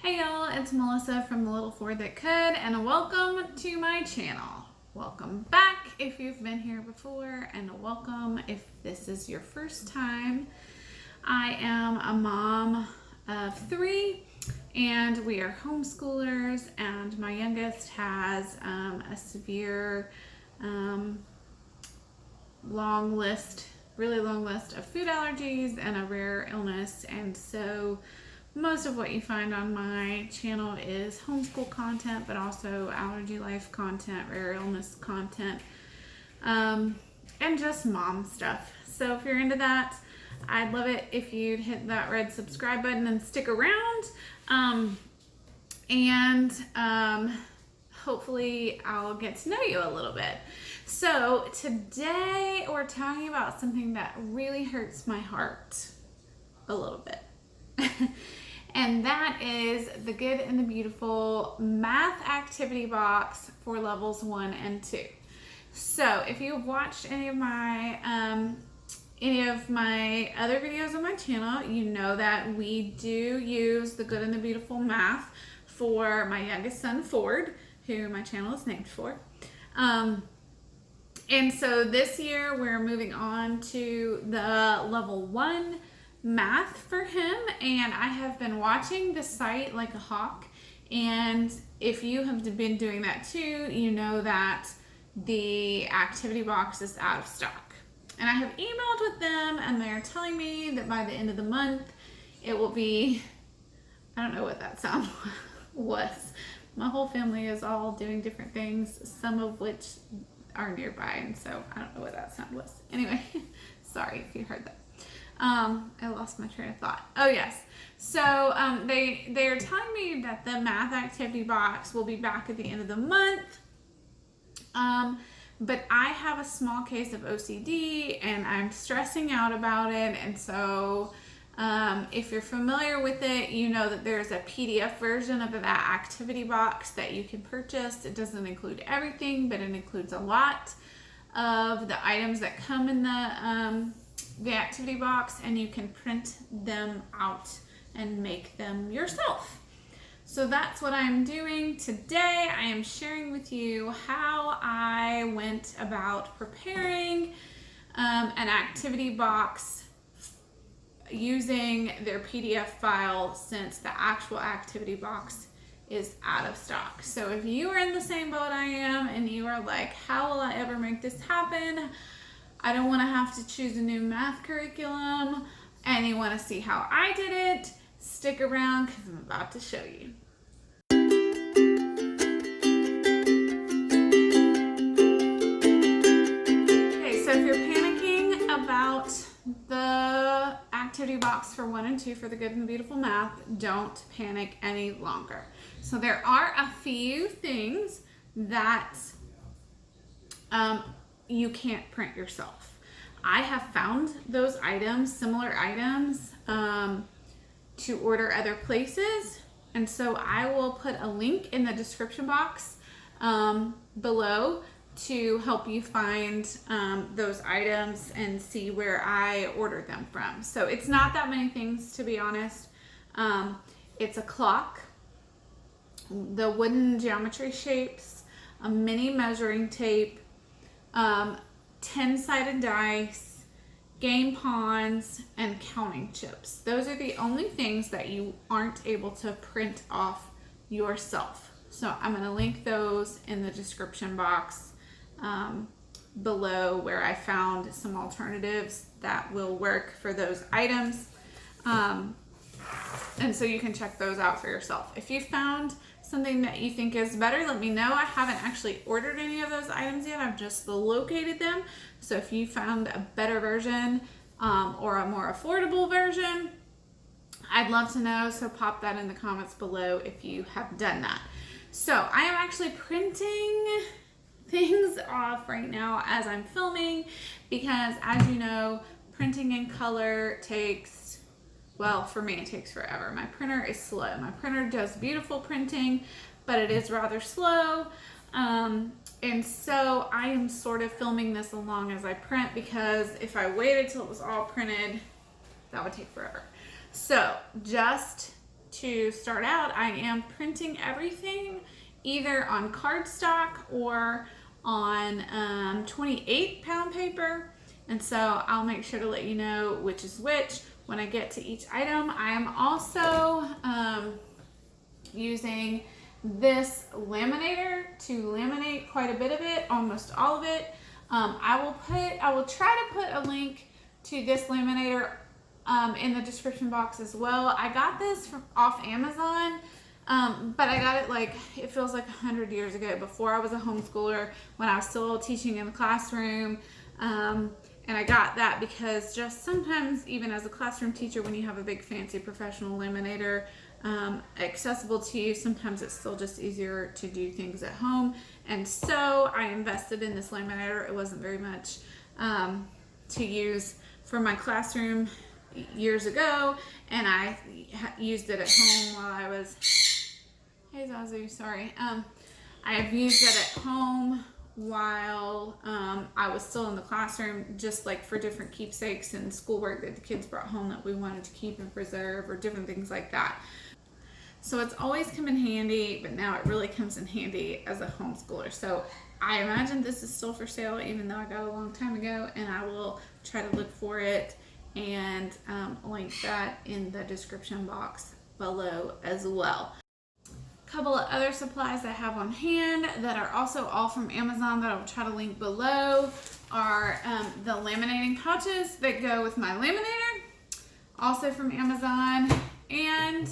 Hey y'all, it's Melissa from The Little Ford That Could, and welcome to my channel. Welcome back if you've been here before, and welcome if this is your first time. I am a mom of 3, and we are homeschoolers, and my youngest has a severe, really long list of food allergies and a rare illness, and so most of what you find on my channel is homeschool content, but also allergy life content, rare illness content, and just mom stuff. So if you're into that, I'd love it if you'd hit that red subscribe button and stick around. Hopefully I'll get to know you a little bit. So today we're talking about something that really hurts my heart a little bit. And that is the Good and the Beautiful math activity box for levels 1 and 2. So if you've watched any of my other videos on my channel, you know that we do use the Good and the Beautiful math for my youngest son, Ford, who my channel is named for. And so this year we're moving on to the level 1 math for him, and I have been watching the site like a hawk, and if you have been doing that too, you know that the activity box is out of stock. And I have emailed with them, and they're telling me that by the end of the month it will be, I don't know what that sound was. My whole family is all doing different things, some of which are nearby, and so I don't know what that sound was. Anyway, sorry if you heard that. I lost my train of thought. Oh yes. So they're telling me that the math activity box will be back at the end of the month. But I have a small case of OCD and I'm stressing out about it. And so if you're familiar with it, you know that there's a PDF version of that activity box that you can purchase. It doesn't include everything, but it includes a lot of the items that come in the activity box, and you can print them out and make them yourself. So that's what I'm doing today. I am sharing with you how I went about preparing an activity box using their PDF file, since the actual activity box is out of stock. So if you are in the same boat I am and you are like, how will I ever make this happen? I don't want to have to choose a new math curriculum, and you want to see how I did it, stick around because I'm about to show you. Okay, so if you're panicking about the activity box for 1 and 2 for the Good and Beautiful math, don't panic any longer. So there are a few things that you can't print yourself. I have found those items, similar items, to order other places, and so I will put a link in the description box below to help you find those items and see where I ordered them from. So it's not that many things, to be honest. It's a clock, the wooden geometry shapes, a mini measuring tape, 10-sided dice, game pawns, and counting chips. Those are the only things that you aren't able to print off yourself. So I'm going to link those in the description box below, where I found some alternatives that will work for those items. And so you can check those out for yourself. If you found something that you think is better, let me know. I haven't actually ordered any of those items yet. I've just located them. So if you found a better version or a more affordable version, I'd love to know. So pop that in the comments below if you have done that. So I am actually printing things off right now as I'm filming, because as you know, printing in color takes, well, for me, it takes forever. My printer is slow. My printer does beautiful printing, but it is rather slow. And so I am sort of filming this along as I print, because if I waited till it was all printed, that would take forever. So just to start out, I am printing everything either on cardstock or on 28-pound paper. And so I'll make sure to let you know which is which when I get to each item. I am also using this laminator to laminate quite a bit of it, almost all of it. I will try to put a link to this laminator in the description box as well. I got this off Amazon, but I got it like, it feels like 100 years ago, before I was a homeschooler, when I was still teaching in the classroom. And I got that because just sometimes, even as a classroom teacher, when you have a big fancy professional laminator accessible to you, sometimes it's still just easier to do things at home. And so I invested in this laminator. It wasn't very much to use for my classroom years ago, and I used it at home while I was, hey Zazu, sorry. I have used it at home while I was still in the classroom, just like for different keepsakes and schoolwork that the kids brought home that we wanted to keep and preserve, or different things like that. So it's always come in handy, but now it really comes in handy as a homeschooler. So I imagine this is still for sale, even though I got it a long time ago, and I will try to look for it and link that in the description box below as well. Couple of other supplies I have on hand that are also all from Amazon that I'll try to link below are the laminating pouches that go with my laminator, also from Amazon, and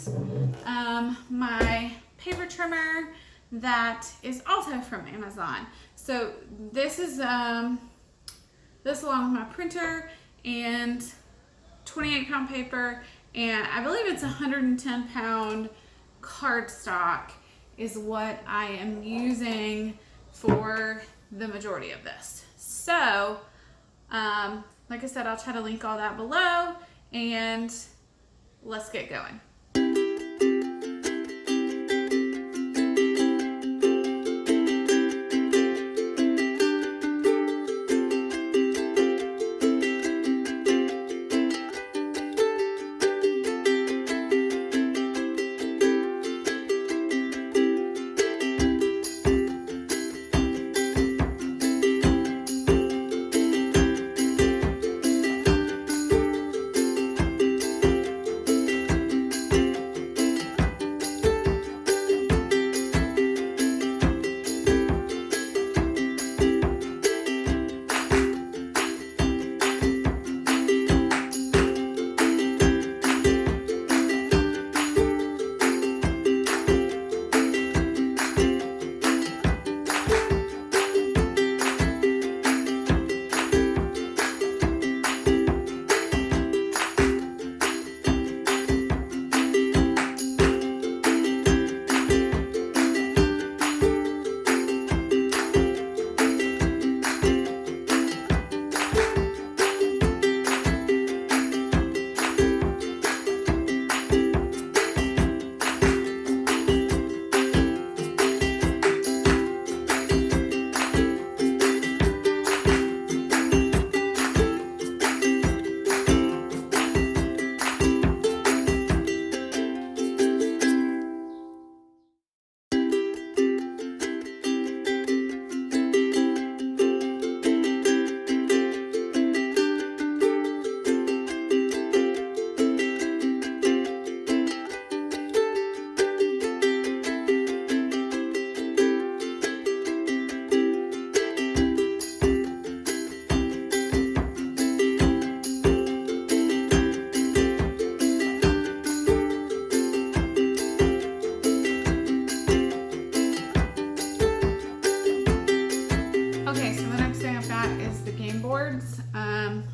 my paper trimmer that is also from Amazon. So this is this along with my printer and 28-pound paper, and I believe it's 110-pound cardstock is what I am using for the majority of this. So like I said, I'll try to link all that below, and let's get going.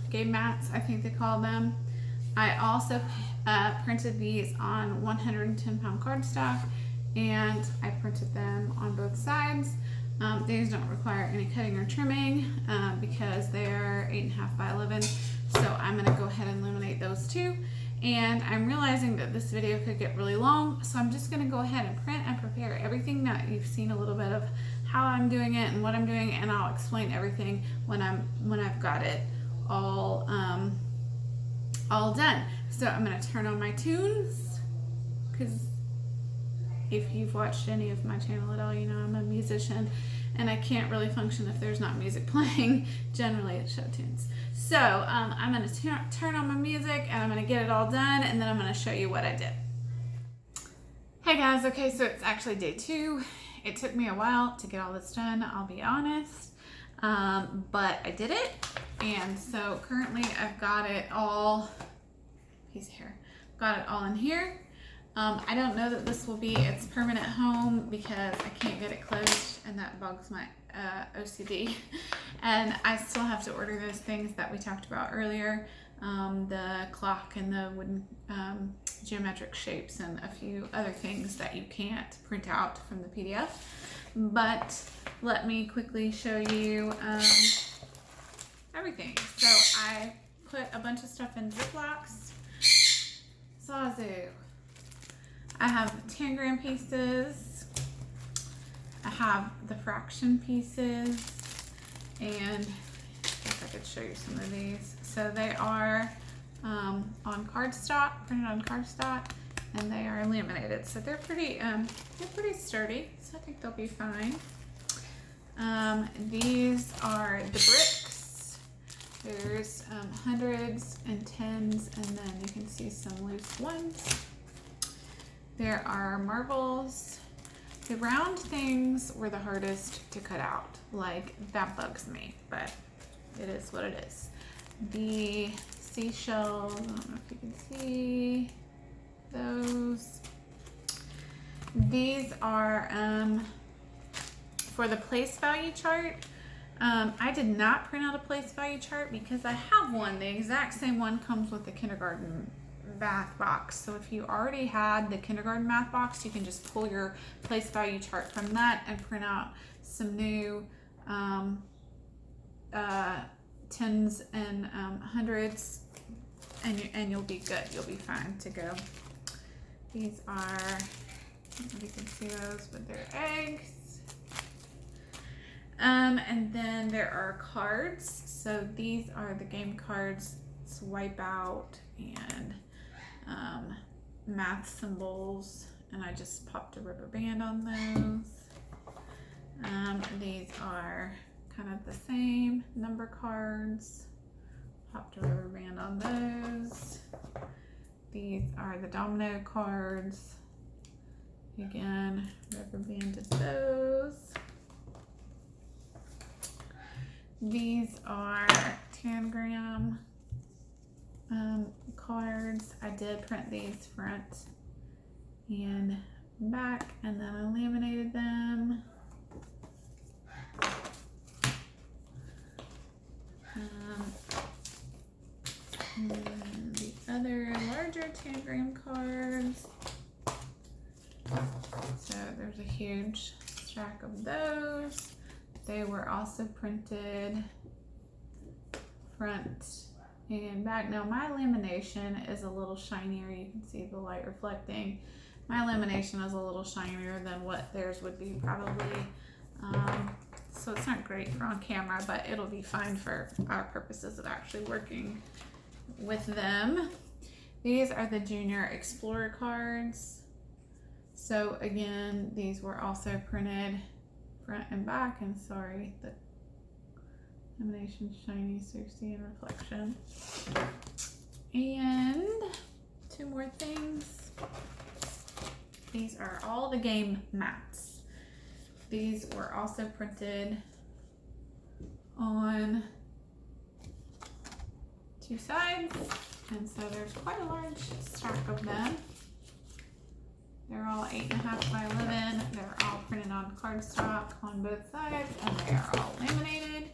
Game mats, I think they call them. I also printed these on 110-pound cardstock, and I printed them on both sides. These don't require any cutting or trimming because they're 8.5 by 11. So I'm going to go ahead and laminate those too. And I'm realizing that this video could get really long, so I'm just going to go ahead and print and prepare everything that you've seen a little bit of how I'm doing it and what I'm doing, and I'll explain everything when I've got it all done. So I'm going to turn on my tunes because if you've watched any of my channel at all, you know I'm a musician and I can't really function if there's not music playing. Generally it's show tunes. So I'm going to turn on my music and I'm going to get it all done, and then I'm going to show you what I did. Hey guys, okay, so it's actually day 2. It took me a while to get all this done, I'll be honest, but I did it. And so currently I've got it all, he's here, got it all in here. I don't know that this will be its permanent home because I can't get it closed, and that bugs my OCD. And I still have to order those things that we talked about earlier, the clock and the wooden geometric shapes and a few other things that you can't print out from the PDF. But let me quickly show you everything. So I put a bunch of stuff in Ziplocs. Zazu. I have 10-gram pieces. I have the fraction pieces, and if I could show you some of these. So they are on cardstock, printed on cardstock, and they are laminated. So they're pretty sturdy. So I think they'll be fine. These are the bricks. There's hundreds and tens, and then you can see some loose ones. There are marbles. The round things were the hardest to cut out. Like, that bugs me, but it is what it is. The seashells, I don't know if you can see those. These are for the place value chart. I did not print out a place value chart because I have one. The exact same one comes with the kindergarten math box. So if you already had the kindergarten math box, you can just pull your place value chart from that and print out some new tens and hundreds, and you'll be good. You'll be fine to go. These are, I don't know if you can see those, but they're eggs. And then there are cards. So these are the game cards. It's Wipeout and math symbols, and I just popped a rubber band on those. These are kind of the same number cards, popped a rubber band on those. These are the domino cards, again rubber banded those. These are 10-gram cards. I did print these front and back, and then I laminated them. The other larger 10-gram cards. So there's a huge stack of those. They were also printed front and back. Now my lamination is a little shinier. You can see the light reflecting. My lamination is a little shinier than what theirs would be probably. So it's not great for on camera, but it'll be fine for our purposes of actually working with them. These are the Junior Explorer cards. So again, these were also printed front and back, and sorry, the lamination's shiny, so you see in reflection. And two more things. These are all the game mats. These were also printed on 2 sides, and so there's quite a large stack of them. They're all 8.5 by 11. They're all printed on cardstock on both sides, and they are all laminated.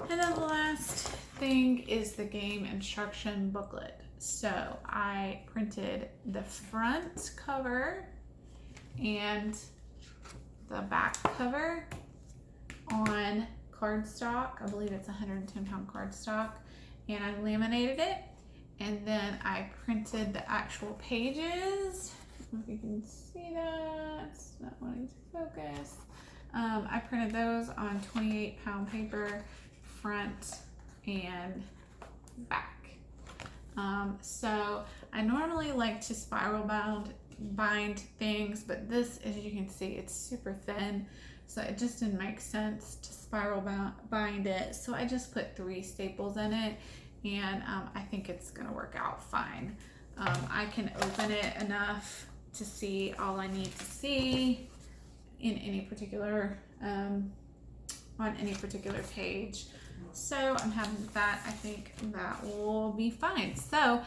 And then the last thing is the game instruction booklet. So I printed the front cover and the back cover on cardstock. I believe it's 110-pound cardstock, and I laminated it. And then I printed the actual pages. I don't know if you can see that. It's not wanting to focus. I printed those on 28-pound paper, front and back. So I normally like to spiral bind things, but this, as you can see, it's super thin, so it just didn't make sense to spiral bind it. So I just put 3 staples in it, and I think it's gonna work out fine. I can open it enough to see all I need to see in any particular on any particular page. So I'm happy with that. I think that will be fine. So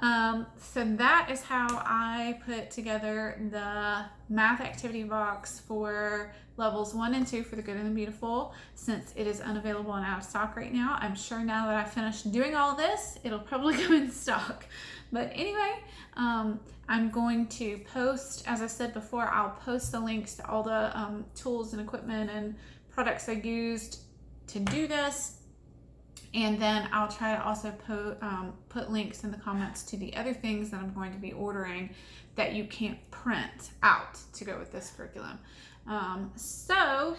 that is how I put together the math activity box for levels 1 and 2 for the good and the beautiful, since it is unavailable and out of stock right now. I'm sure now that I've finished doing all this, it'll probably come in stock. But anyway, I'm going to post, as I said before, I'll post the links to all the tools and equipment and products I used to do this. And then I'll try to also put links in the comments to the other things that I'm going to be ordering that you can't print out to go with this curriculum. So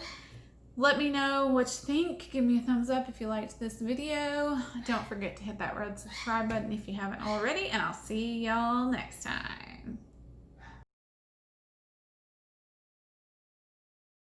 let me know what you think. Give me a thumbs up if you liked this video. Don't forget to hit that red subscribe button if you haven't already, and I'll see y'all next time.